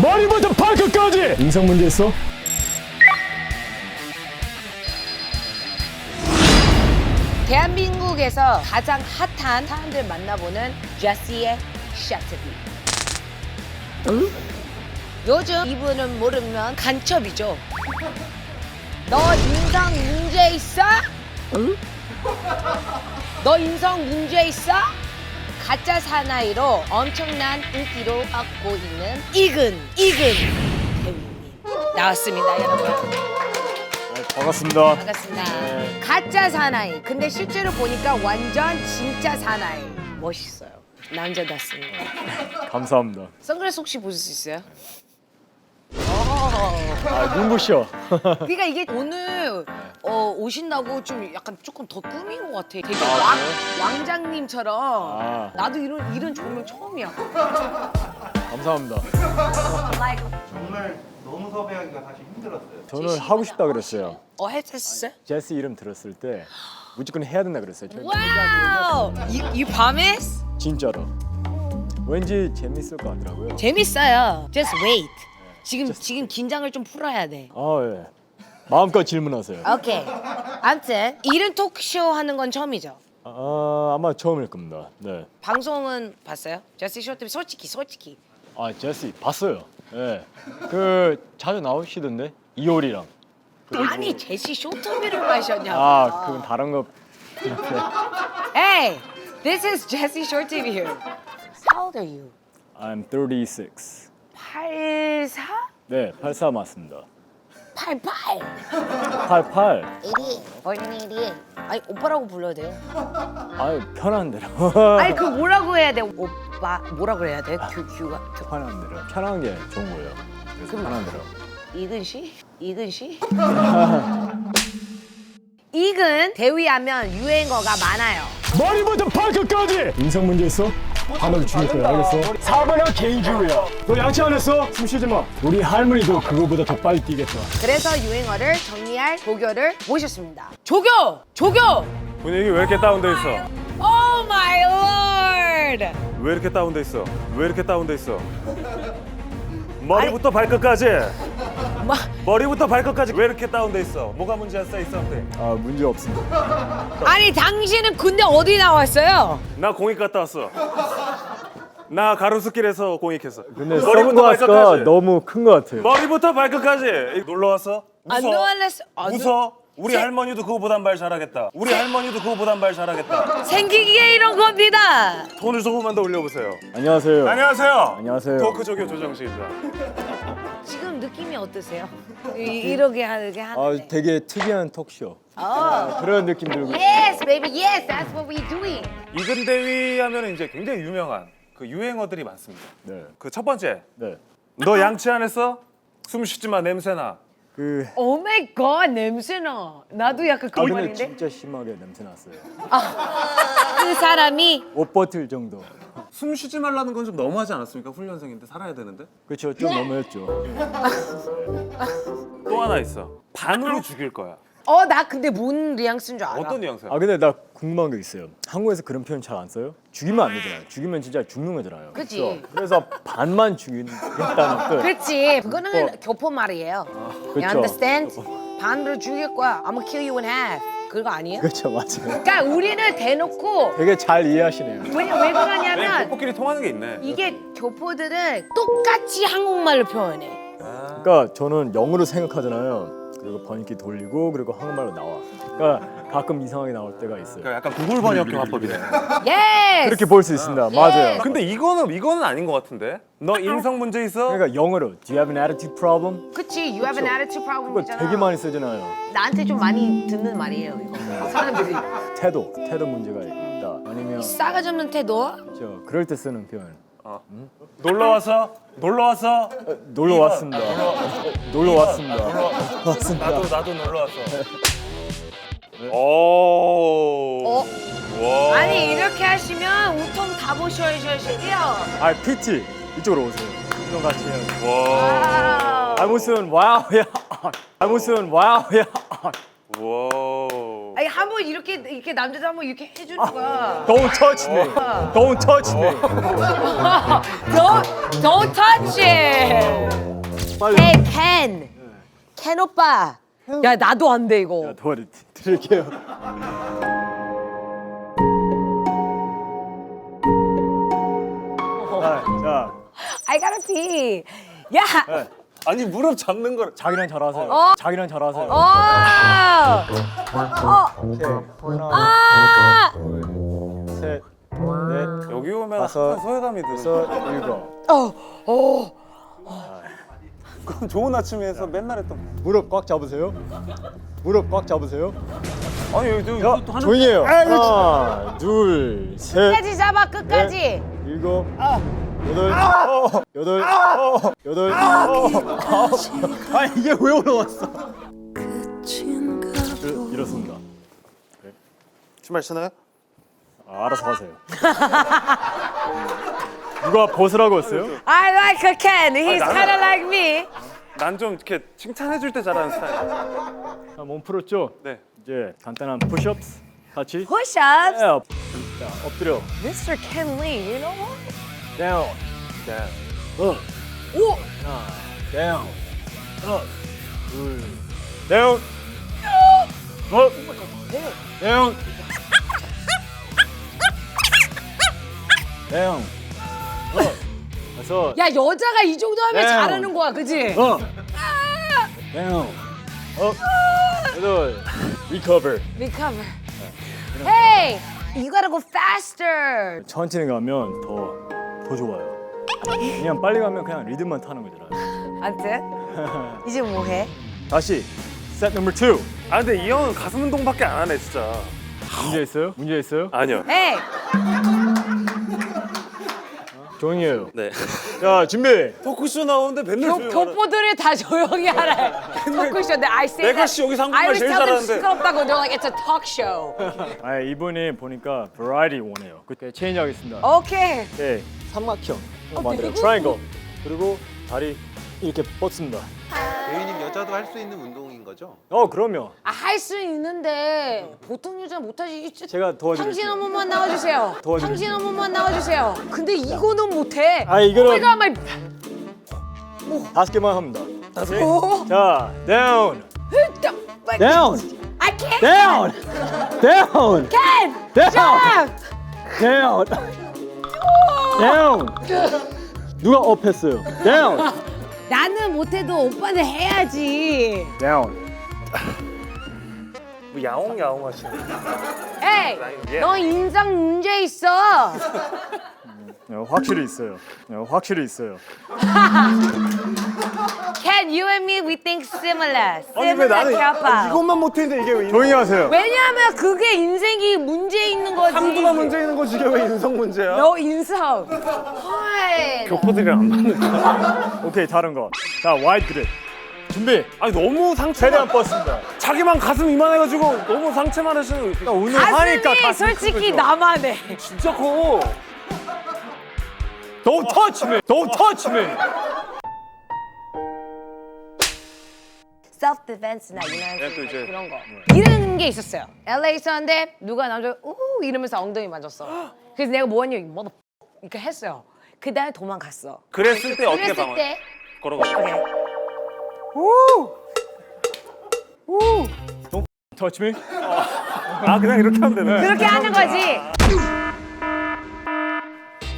머리부터 발끝까지. 인성 문제 있어? 대한민국에서 가장 핫한 사람들 만나보는 제시의 샤트비. 요즘 이분은 모르면 간첩이죠. 너 인성 문제 있어? 너 인성 문제 있어? 가짜 사나이로 엄청난 인기로 얻고 있는 이근 배우님 나왔습니다, 여러분. 반갑습니다. 반갑습니다. 가짜 사나이. 근데 실제로 보니까 완전 진짜 사나이. 멋있어요. 남자답습니다. 감사합니다. 선글라스 혹시 보실 수 있어요? 눈부셔. 그러니까 이게 오늘 오신다고 좀 약간 조금 더 꾸민 것 같아. 되게 왕장님처럼. 나도 이런 조명 처음이야. 감사합니다. 정말 너무 섭외하기가 사실 힘들었어요. 저는 하고 싶다 그랬어요. 했었어요? 제시 이름 들었을 때 무조건 해야 된다 그랬어요. 와우! 이 밤에? 진짜로. 왠지 재밌을 것 같더라고요. 재밌어요. Just wait. 지금 긴장을 좀 풀어야 돼. 예. 마음껏 질문하세요. 오케이. 아무튼 이런 토크쇼 하는 건 처음이죠? 아마 처음일 겁니다. 네. 방송은 봤어요? 제시 쇼 때문에 솔직히. 제시 봤어요. 예. 그 자주 나오시던데 이효리랑. 아니 제시 쇼트비를 마셨냐고. 그건 다른 거. Hey, this is Jesse Short TV here. How old are you? I'm 36. 84? 네, 84 맞습니다. 88. 88. 88. Born in 88. 아니 오빠라고 불러도 돼요? 편한 대로. 아니 그 뭐라고 해야 돼? 오빠 뭐라고 해야 돼? 규가 편한 대로. 편한 게 좋은 거예요. 그래서 편한 대로. 이근 씨? 이근 대위하면 유행어가 많아요. 머리부터 발끝까지. 인성 문제 있어? 하나를 죽일 거야. 알겠어? 사과는 개인주의야. 너 양치 안 했어? 숨 쉬지 마. 우리 할머니도 그거보다 더 빨리 뛰겠다. 그래서 유행어를 정리할 조교를 모셨습니다. 조교! 분위기 왜 이렇게 다운돼 있어? Oh my lord! 왜 이렇게 다운돼 있어? 머리부터 발끝까지. 머리부터 발끝까지 왜 이렇게 다운돼 있어? 뭐가 문제야, say something. 문제 없습니다. 아니 당신은 군대 어디 나왔어요? 나 공익 갔다 왔어. 나 가로수길에서 공익했어. 근데 머리부터 선글라스가 발끝까지. 너무 큰 것 같아요. 머리부터 발끝까지. 놀러 왔어? 안 놀랐어. 웃어? 우리 할머니도 그거보단 말 잘하겠다. 생기기에 이런 겁니다. 돈을 조금만 더 올려보세요. 안녕하세요. 안녕하세요. 토크 조교 조정식입니다. 지금 느낌이 어떠세요? 이렇게 하는데. 되게 특이한 톡쇼. 그런 느낌 들고. Yes, baby, yes, that's what we're doing. 이근 대위 하면 이제 굉장히 유명한 그 유행어들이 많습니다. 네. 그 첫 번째, 네. 너 양치 안 했어? 숨 쉬지 마, 냄새나. Oh my god, 냄새나. 나도 약간 그런 근데 말인데. 진짜 심하게 냄새 났어요. 그 사람이 옷 버틀 정도. 숨 쉬지 말라는 건 좀 너무하지 않았습니까? 훈련생인데 살아야 되는데. 그렇죠. 좀 너무했죠. 또 하나 있어. 반으로 죽일 거야. 나 근데 뭔 뉘앙스인 줄 알아. 어떤 뉘앙스야? 근데 나 궁금한 게 있어요. 한국에서 그런 표현 잘 안 써요? 죽이면 안 되잖아요. 죽이면 진짜 죽는 거잖아요. 그치. 그렇죠? 그래서 반만 죽인다는 뜻. 그렇지. 그거는 교포 말이에요. You 그쵸. understand? 반으로 죽일 거야. I'm gonna kill you in half. 그거 아니에요? 그렇죠, 맞아요. 그러니까 우리는 대놓고 되게 잘 이해하시네요. 왜 그러냐면 교포끼리 통하는 게 있네. 이게 교포들은 똑같이 한국말로 표현해. 그러니까 저는 영어로 생각하잖아요. 그리고 번역기 돌리고 그리고 한국말로 나와. 그러니까 가끔 이상하게 나올 때가 있어요. 그러니까 약간 구글 번역기 화법이네. Yes. 그렇게 볼 수 있습니다. 맞아요. 근데 이거는 아닌 것 같은데. 너 인성 문제 있어? 그러니까 영어로 Do you have an attitude problem? 그치. You have an attitude 그거 problem이잖아. 되게 많이 쓰잖아요. 나한테 좀 많이 듣는 말이에요. 이거. 사람들이 태도 문제가 있다. 아니면 싸가지 없는 태도. 저 그럴 때 쓰는 표현. 놀러 왔어? 놀러 왔습니다. 놀러 왔습니다. 나도 놀러 왔어. 오. 와. 아니 이렇게 하시면 우통 다 보셔야죠. PT 이쪽으로 오세요. 이쪽 같이 해요. 와. 무슨 와우야. 무슨 와우야. 와. 아니 한번 이렇게 남자도 한번 이렇게 해주는 거야. Don't touch me. Don't touch me. Don't touch it. Hey 켄 오빠. 야 나도 안 돼 이거. 도와드릴게요. 자, I gotta pee. 야. 아니 무릎 잡는 걸 자기랑 잘하세요. 어. 자기랑 잘하세요. 어. 아. 셋, 넷, 여기 오면 다섯, 항상 소외감이 들어. 여섯, 일곱. 그럼 좋은 아침에서 맨날 했던 거. 무릎 꽉 잡으세요. 무릎 꽉 잡으세요. 아니 여기 야, 또 하는 조용히 해요. 하나, 둘, 셋, 끝까지 잡아 끝까지. 넷, 일곱, 여덟, 여덟, 여덟, 아 이게 왜 올라왔어? 이렇습니다. 신발 신어요? 알아서 하세요. 누가 벗으라고 했어요? I like a Ken. He's 나는- kind of like me. 난 좀 이렇게 칭찬해줄 때 잘하는 스타일. 자, 몸 풀었죠? 네. 이제 간단한 push-ups 같이. Push-ups. 자, 엎드려. Mr. Ken Lee, you know what? down, 네. up, 오. 하나, down, up, 둘, down, up, down, down, up, 다섯, 야 여자가 이 정도 하면 네. 잘하는 거야, 그지? up, down, up, 여덟, recover. Recover. Hey, you gotta go faster. 천천히 가면 더 좋아요. 그냥 빨리 가면 그냥 리듬만 타는 거잖아요. 안돼. 이제 뭐 해? 다시 set number 2. 아 근데 이 형은 가슴 운동밖에 안 하네 진짜. 문제 있어요? 문제 있어요? 아니요. Hey, 조용히 해요. 네. 자, 준비. 토크쇼 나오는데 맨날 조용히 하라. 교포들이 다 조용히 하래. 토크쇼인데 I say 내가 that. 씨 여기서 I 한국말 always 제일 tell them 잘하는데. 시끄럽다고. They're like it's a talk show. 아, 이분이 보니까 variety 원해요. 그때 체인지 하겠습니다. 오케이. 네, 삼각형 만들어요. 되게 트라이앵글. 그리고 다리 이렇게 뻗습니다. 대휘님 여자도 할 수 있는 운동인 거죠? 그럼요. 할 수 있는데 보통 여자 못하지. 제가 도와드릴게요. 당신 한 번만 나와주세요. 도와드릴게요. 당신 한 번만 나와주세요. 근데 이거는 못해. 아, 이거는- 내가 막 5개만 합니다. 오. 자, down, But down, I can't. down, down, Ken, down, stop. down, down. 누가 업 했어요? down, 나는 못해도 오빠는 해야지. down. 뭐 야옹야옹 하시네. 에이, 예. 너 인상 문제 있어. 확실히 있어요. 확실히 있어요. Ken, you and me, we think similar. 아니 왜 Similar 나는 couple. 이것만 못했는데 이게 왜 조용히 하세요. 왜냐면 그게 인생이 문제 있는 거지. 한두만 문제 있는 거지 이게 왜 인성 문제야? 너 인성. 헐. 교포들이랑 안 맞는 거야. 오케이, 다른 거. 자, 와이드 그립. 준비. 아니 너무 최대한 상체만 뻗습니다. 자기만 가슴 이만해가지고 너무 상체만 하시는 거 오늘 하니까 가슴이 가슴이 솔직히 크죠. 나만 해. 진짜 커. Don't touch me. Don't touch me. Self defense나 이런 네, 또 이제- 그런 거. 이런 게 있었어요. LA 있었는데 누가 남자 이러면서 엉덩이 맞았어. 그래서 내가 뭐하냐 뭐 이렇게 했어요. 그다음에 도망갔어. 그랬을 때 어떻게 그랬을 방어? 때 걸어가. 그래. Touch me. 아 그냥 이렇게 하면 되네. 그렇게 하는 거지.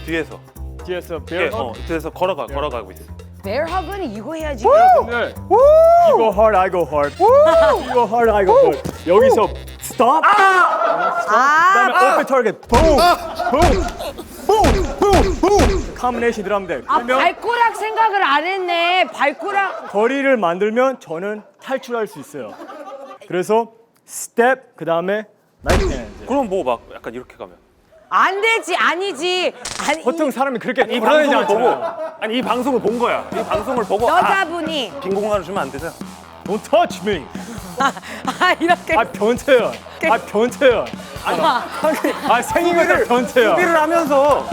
뒤에서. 뒤에서 예, bear. 뒤에서 걸어가고 있어. bear hug은 이거 해야지. 네. You go hard, I go hard. You go hard, I go hard. 여기서 stop. 그다음에 open target. Boom. Boom. Boom. Boom. combination 들어가면 돼. 아 그러면 발꼬락 생각을 안 했네. 발꼬락. 거리를 만들면 저는 탈출할 수 있어요. 그래서 step 그다음에 right hand. 그럼 뭐 막 약간 이렇게 가면. 안 되지 아니지. 아니 보통 사람이 그렇게 이 돌아다니지 방송을 보고 않잖아요. 아니 이 방송을 본 거야. 이 방송을 보고 여자분이 빈 공간을 주면 안 되잖아. Don't touch me. 이렇게 변태야. 변태야. 생긴 거다 변태야. 수비를 하면서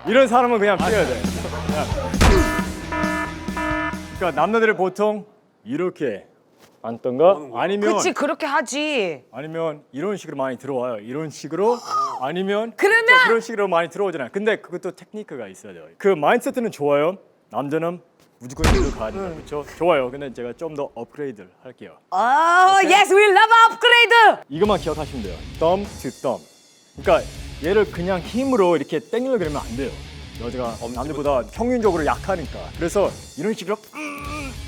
이런 사람은 그냥 피해야 돼. 그러니까 남자들이 보통 이렇게 앉던가 아니면 그치 그렇게 하지. 아니면 이런 식으로 많이 들어와요. 이런 식으로 아니면 그러면- 저 그런 식으로 많이 들어오잖아요. 근데 그것도 테크니크가 있어야 돼요. 그 마인드세트는 좋아요. 남자는 무조건 일로 가야 된다. 그렇죠? 좋아요. 근데 제가 좀 더 업그레이드를 할게요. Yes, we love upgrade. 이것만 기억하시면 돼요. thumb to thumb. 그러니까 얘를 그냥 힘으로 이렇게 땡기려 그러면 안 돼요. 여자가 남들보다 평균적으로 약하니까. 그래서 이런 식으로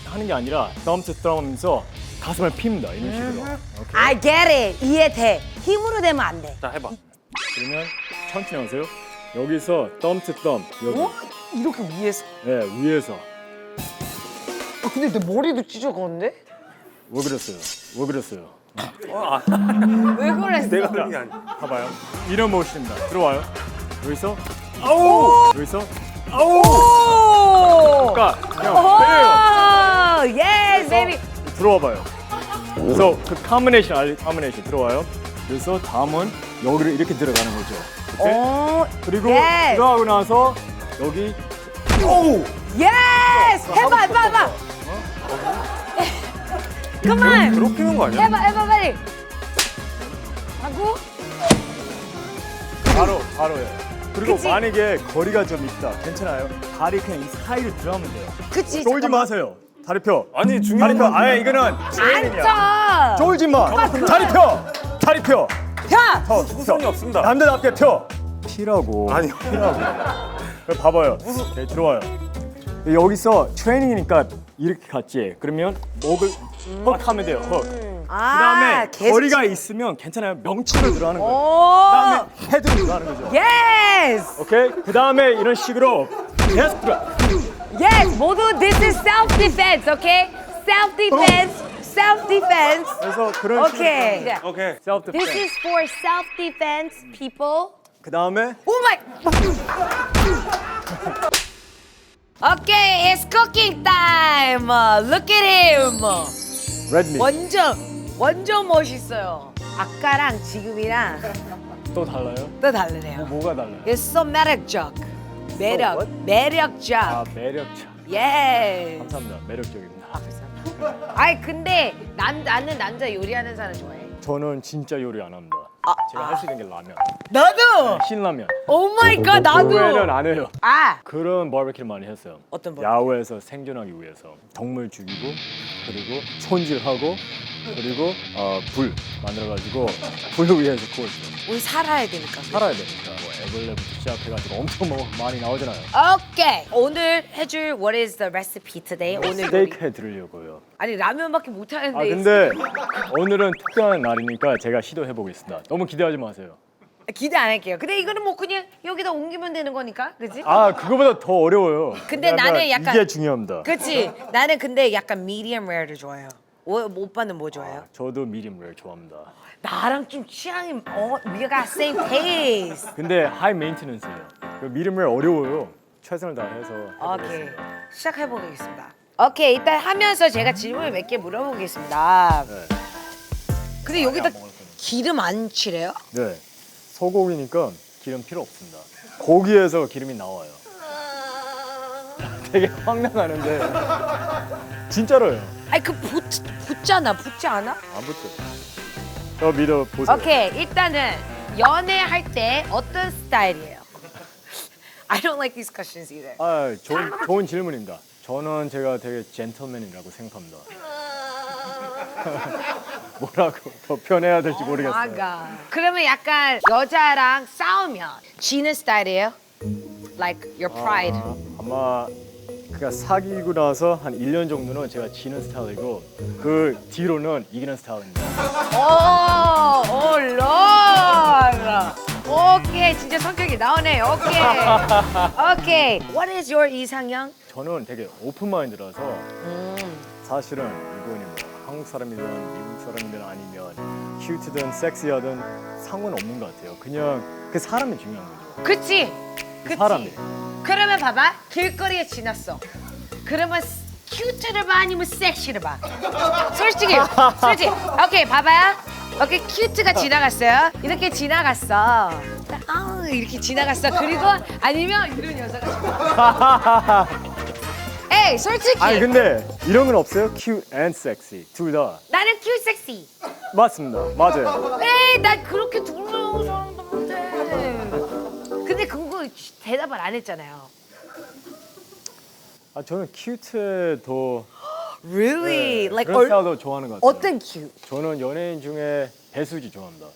하는 게 아니라 thumb to thumb 하면서 가슴을 핍니다. 이런 식으로. 오케이? I get it. 이해돼. 힘으로 되면 안 돼. 자 해봐. 그러면 천천히 하세요. 여기서 thumb to thumb. 여기. 이렇게 위에서. 네, 위에서. 근데 내 머리도 찢어가는데? 왜 그랬어요? 왜 그랬어요? 왜 그랬어? 내가 그런 게 아니야. 봐봐요. 이런 모션입니다. 들어와요. 여기서 아우. 여기서 아우. 오! 그러니까 그냥 빼요. Yes, baby. 들어와봐요. 그래서 그 combination 알지? combination 들어와요. 그래서 다음은 여기를 이렇게 들어가는 거죠. 오케이? 그리고 yes. 들어가고 나서 여기 오. Yes! 해봐. Come on. 그렇게 하는 거 아니야? 해봐 빨리. 하고. 바로요. 그리고 그치? 만약에 거리가 좀 있다. 괜찮아요. 다리 그냥 이 사이로 들어가면 돼요. 그치. 쫄지 마세요. 다리 펴. 아니 다리 중요한 펴. 건 아예 이거는 트레이닝이야. 앉아. 쫄지 마. 다리 펴. 다리 펴. 야. 구성이 없습니다. 남자답게 펴. 피라고. 아니요. 피라고. 그럼 봐봐요. 네, 들어와요. 여기서 트레이닝이니까 이렇게 갔지. 그러면 목을 헉 하면 돼요. 헉. 그다음에 계속 거리가 있으면 괜찮아요. 명치로 들어가는 거예요. 오. 그다음에 헤드로 들어가는 거죠. Yes. 오케이? 그다음에 이런 식으로 계속 들어. Yes. 모두 this is self defense, okay? Self defense. Self defense. 그래서 그런 Okay. 식으로 오케이. 셀프 This 디펜스. is for self-defense, people. 그다음에 Oh my. Okay, it's cooking time. Look at him. 레드미 완전 멋있어요. 아까랑 지금이랑 또 달라요? 또 다르네요. 뭐가 달라요? It's so 매력적. what? 매력적. 아 매력적. Yes. 감사합니다. 매력적입니다. 아이 근데 나는 남자 요리하는 사람 좋아해. 저는 진짜 요리 안 합니다. 제가 할 수 있는 게 라면. 나도. 신라면. 오 마이 갓 그 외에는 나도. 안 해요. 아 그런 바베큐를 많이 했어요. 어떤 바베큐? 야외에서 생존하기 위해서 동물 죽이고 그리고 손질하고 그리고 불 만들어가지고 불 위에서 구웠어요. 우리 살아야 되니까. 살아야 되니까 뭐 애벌레부터 시작해가지고 엄청 뭐 많이 나오잖아요. 오케이. 오늘 해줄 What is the recipe today? 오늘 스테이크 해드리려고요. 아니 라면밖에 못 하는데. 아 근데 오늘은 특별한 날이니까 제가 시도해 보겠습니다. 너무 기대하지 마세요. 기대 안 할게요. 근데 이거는 뭐 그냥 여기다 옮기면 되는 거니까, 그렇지? 아 그거보다 더 어려워요. 근데 나는 약간- 이게 중요합니다. 그렇지. 나는 근데 약간 medium rare를 좋아해요. 오빠는 뭐 좋아해요? 저도 미디엄 레어 좋아합니다. 나랑 좀 취향이 we got same taste. 근데 하이 메인테넌스예요. 미디엄 레어 어려워요. 최선을 다해서 오케이. 해보겠습니다. 시작해 보겠습니다. 오케이. 일단 하면서 제가 질문을 몇 개 물어보겠습니다. 네. 근데 여기다 기름 안 칠해요? 네. 소고기니까 기름 필요 없습니다. 고기에서 기름이 나와요. 되게 황당하는데 진짜로요. 아니 그 붙잖아. 붙지 않아? 안 붙어요. 저 믿어 보세요. 오케이. 일단은 연애할 때 어떤 스타일이에요? I don't like these questions either. 아, 좋은 질문입니다. 저는 제가 되게 젠틀맨이라고 생각합니다. 뭐라고 더 표현해야 될지 모르겠어요. 아가. 그러면 약간 여자랑 싸우면 지는 스타일이에요? Like your pride. 아마 그러니까 사귀고 나서 한 1년 정도는 제가 지는 스타일이고 그 뒤로는 이기는 스타일입니다. 오, 롤. 오케이, 진짜 성격이 나오네. 오케이. 오케이. What is your 이상형? 저는 되게 오픈 마인드라서 사실은 이거는 뭐 한국 사람이든 미국 사람이든 아니면 큐트든 섹시하든 상관없는 것 같아요. 그냥 그 사람이 중요한 거죠. 그치? 그치? 사람이. 그러면 봐봐. 길거리에 지났어. 그러면 큐트를 봐 아니면 섹시를 봐? 솔직히. 오케이, 봐봐요. 오케이, 큐트가 지나갔어요. 이렇게 지나갔어. 이렇게 지나갔어. 그리고 아니면 이런 여자가 지나갔어. 에이, 솔직히. 아니 근데 이런 건 없어요? 큐 앤 섹시 둘 다. 나는 큐 섹시. 맞습니다. 맞아요. 에이, 난 그렇게 둘러온 사람도 못해. 대답을 안 했잖아요. 아 저는 큐트에 더 Really? Like 그런 스타일도 좋아하는 것 같아요. 어떤 cute? 저는 연예인 중에 배수지 좋아합니다.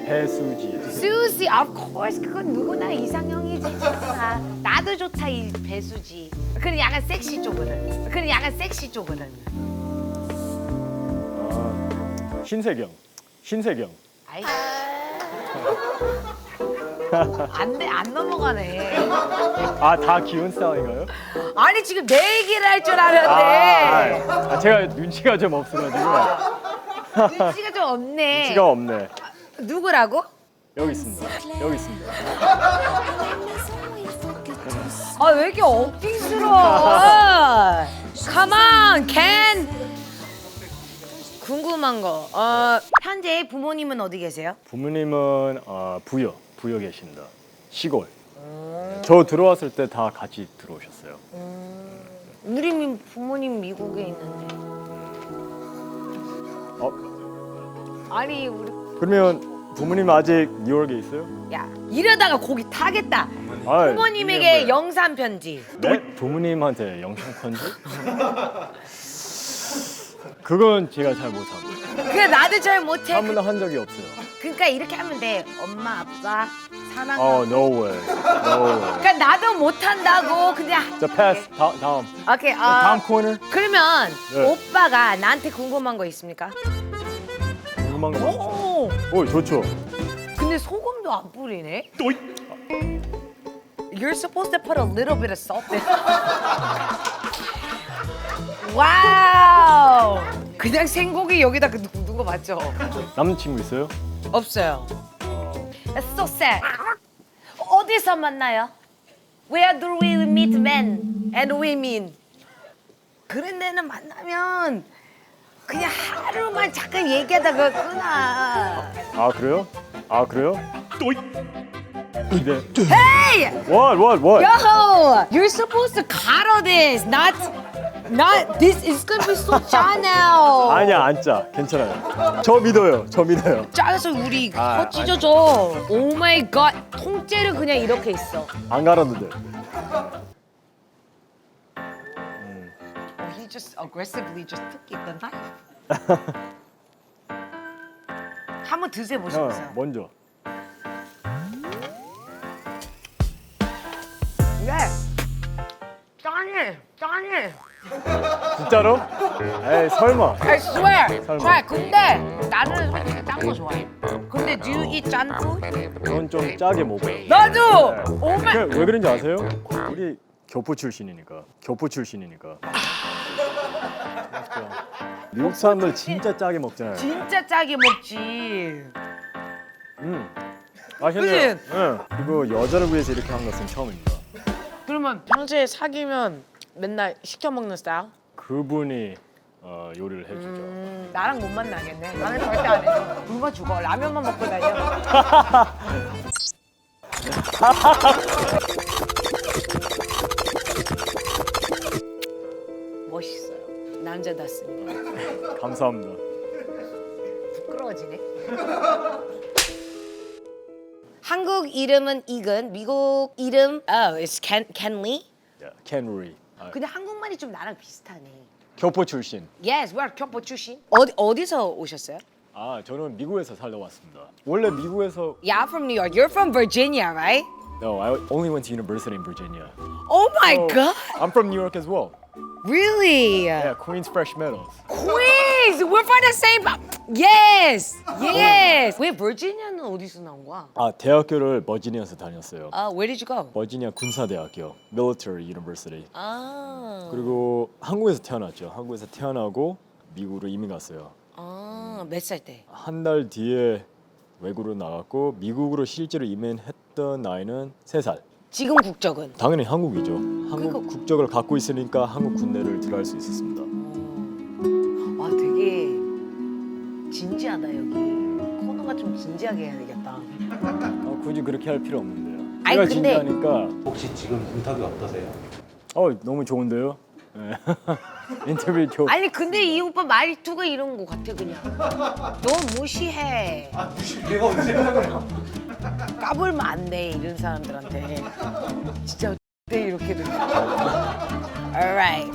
배수지. 수지, of course 그건 누구나 이상형이지. 좋다. 나도 좋다 이 배수지. 그는 약간 섹시 쪽으로는. 그는 약간 섹시 쪽으로는. 신세경. 신세경. 아이. 안돼 안 넘어가네. 아 다 귀여운 스타일인가요? 아니 지금 내 얘기를 할 줄 알았는데 제가 눈치가 좀 없어가지고 눈치가 좀 없네. 눈치가 없네. 누구라고? 여기 있습니다. 여기 있습니다. 아 왜 이렇게 억지스러워? Come on, Ken. 궁금한 거. 현재 부모님은 어디 계세요? 부모님은 부여 계십니다. 시골. 저 들어왔을 때 다 같이 들어오셨어요. 우리 부모님 미국에 있는데. 아니 우리 그러면 부모님 아직 뉴욕에 있어요? 야 이러다가 고기 타겠다. 아, 부모님에게 이게 영상 편지. 네? 부모님한테 영상 편지? 그건 제가 잘 못합니다. 그래 나도 잘 못해. 한 번도 한 적이 없어요. 그러니까 이렇게 하면 돼. 엄마 아빠 사랑하고. No way. No way. 그러니까 나도 못한다고 그냥. 자, 패스. 다음. 오케이. 다음 코너. 그러면 네. 오빠가 나한테 궁금한 거 있습니까? 궁금한 거 많죠? 오. 좋죠. 근데 소금도 안 뿌리네. You're supposed to put a little bit of salt in. 와우. 그냥 생고기 여기다 눕는 거 맞죠? 남자친구 있어요? 없어요. It's so sad. 어디서 만나요? Where do we meet men and women? 그런 데는 만나면 그냥 하루만 잠깐 얘기하다가 끊어. 그래요? 그래요? 네. Hey! What? Yo! You're supposed to cuddle this, not this is gonna be so channel. 아니야, 안 짜. 괜찮아요. 저 믿어요. 짜서 우리 혀 찢어져. 오 마이 갓. 통째로 그냥 이렇게 있어. 안 갈았는데. He just aggressively just took it the knife. 한번 드셔 보시겠어요? 먼저. 네. 짠해. 진짜로? 에이, 설마. I swear. 설마. try. 근데 나는 솔직히 짠 거 좋아해. 근데 do you eat 짠 food? 전 좀 짜게 먹어요. 나도. 오 마이. 왜 그런지 아세요? 우리 교포 출신이니까. 미국 사람들 진짜 짜게 먹잖아요. 진짜 짜게 먹지. 맛있네요. 그치? 응. 그리고 여자를 위해서 이렇게 한 것은 처음입니다. 그러면 평소에 사귀면 맨날 시켜 먹는 스타일? 그분이 요리를 해주죠. 나랑 못 만나겠네. 나는 절대 안 해. 굶어 죽어. 라면만 먹고 다녀. 멋있어요. 남자답습니다. 감사합니다. 부끄러워지네. 한국 이름은 이근, 미국 이름 it's Kenley. 켄리. 근데 한국말이 좀 나랑 비슷하네. 교포 출신. Yes, we're 교포 출신. 어디서 오셨어요? 저는 미국에서 살다 왔습니다. 원래 미국에서 Yeah, I'm from New York. You're from Virginia, right? No, I only went to university in Virginia. Oh my God! I'm from New York as well. Really? Yeah, Queens Fresh Meadows. Queens! We're from the same. Yes, yes. 왜 버지니아는 어디서 나온 거야? 대학교를 버지니아에서 다녔어요. Where did you go? 버지니아 군사대학교, Military University. 아, 그리고 한국에서 태어났죠. 한국에서 태어나고 미국으로 이민 갔어요. 몇 살 때? 한 달 뒤에 외국으로 나갔고 미국으로 실제로 이민했던 나이는 3살. 지금 국적은? 당연히 한국이죠. 한국 국적을 갖고 있으니까 한국 군대를 들어갈 수 있었습니다. 와, 되게 진지하다 여기. 코너가 좀 진지하게 해야 되겠다. 굳이 그렇게 할 필요 없는데요. 아니, 제가 근데- 진지하니까 혹시 지금 인터뷰 어떠세요? 너무 좋은데요? 인터뷰 줘. 아니 근데 이 오빠 말투가 이런 거 같아 그냥. 너 무시해. 내가 언제 그래요? 까불면 안 돼 이런 사람들한테. 진짜 네 이렇게 들려. Alright.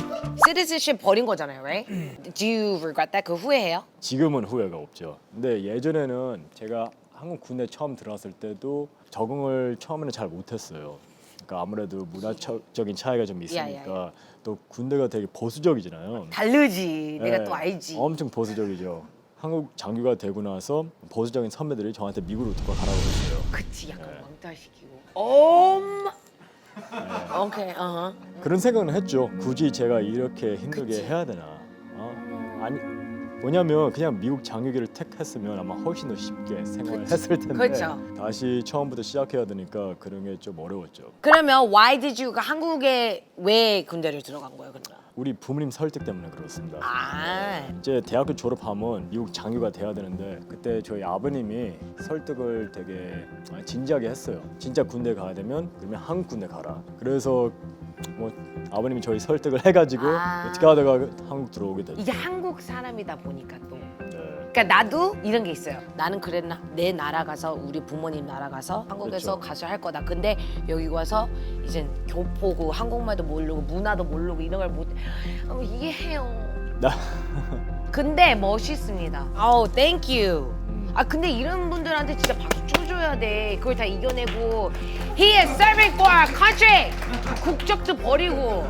Citizenship 버린 거잖아요, right? Do you regret that? 그 후회해요? 지금은 후회가 없죠. 근데 예전에는 제가 한국 군대 처음 들어왔을 때도 적응을 처음에는 잘 못했어요. 그러니까 아무래도 문화적인 차이가 좀 있으니까 야. 또 군대가 되게 보수적이잖아요. 다르지. 내가 네, 또 알지. 엄청 보수적이죠. 한국 장교가 되고 나서 보수적인 선배들이 저한테 미국으로 가라고 했어요. 그치, 약간 네. 왕따시키고. 오케이, 그런 생각은 했죠. 굳이 제가 이렇게 힘들게 해야 되나? 아니 뭐냐면 그냥 미국 장교기를 택했으면 아마 훨씬 더 쉽게 생활했을 텐데 그쵸. 다시 처음부터 시작해야 되니까 그런 게 좀 어려웠죠. 그러면 why did you 한국에 왜 군대를 들어간 거예요, 그러면? 우리 부모님 설득 때문에 그렇습니다. 아, 이제 대학교 졸업하면 미국 장교가 돼야 되는데 그때 저희 아버님이 설득을 되게 진지하게 했어요. 진짜 군대 가야 되면 그러면 한국 군대 가라. 그래서 뭐 아버님이 저희 설득을 해가지고 어떻게 하다가 한국 들어오게 됐죠. 이게 한국 사람이다 보니까 또. 네. 그러니까 나도 이런 게 있어요. 나는 그랬나? 내 나라 가서 우리 부모님 나라 가서 한국에서 그렇죠. 가서 할 거다. 근데 여기 와서 이제 교포고 한국말도 모르고 문화도 모르고 이런 걸 못 이해해요. 근데 멋있습니다. 아우, thank you. 아 근데 이런 분들한테 진짜 박수 쳐줘야 돼. 그걸 다 이겨내고 He is serving for our country. 국적도 버리고.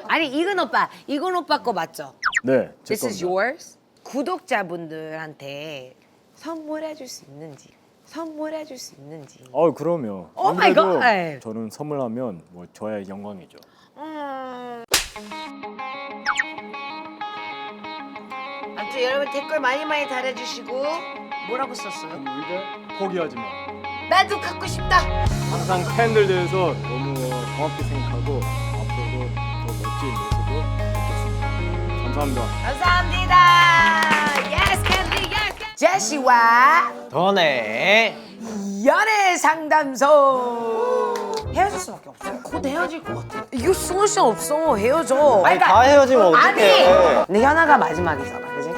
아니 이건 오빠 거 맞죠? 네, 제 This is 겁니다. yours. 구독자분들한테 선물해줄 수 있는지. 그럼요. Oh my 아무래도 God. 저는 선물하면 뭐 저의 영광이죠. 아무튼 여러분 댓글 많이 달아주시고 뭐라고 썼어요? 포기하지 마. 나도 갖고 싶다. 항상 팬들 대해서 너무 고맙게 생각하고 앞으로도 더 멋진 모습으로 뵙겠습니다. 감사합니다. 감사합니다. Yes, 캔디, yes. 제시와 더네. 연애 상담소. 헤어질 수밖에 없어. 곧 헤어질 것 같아. 이거 솔루션 없어. 헤어져. 아니 다 헤어지면 아니. 어떡해. 근데 현아가 마지막이잖아, 그지?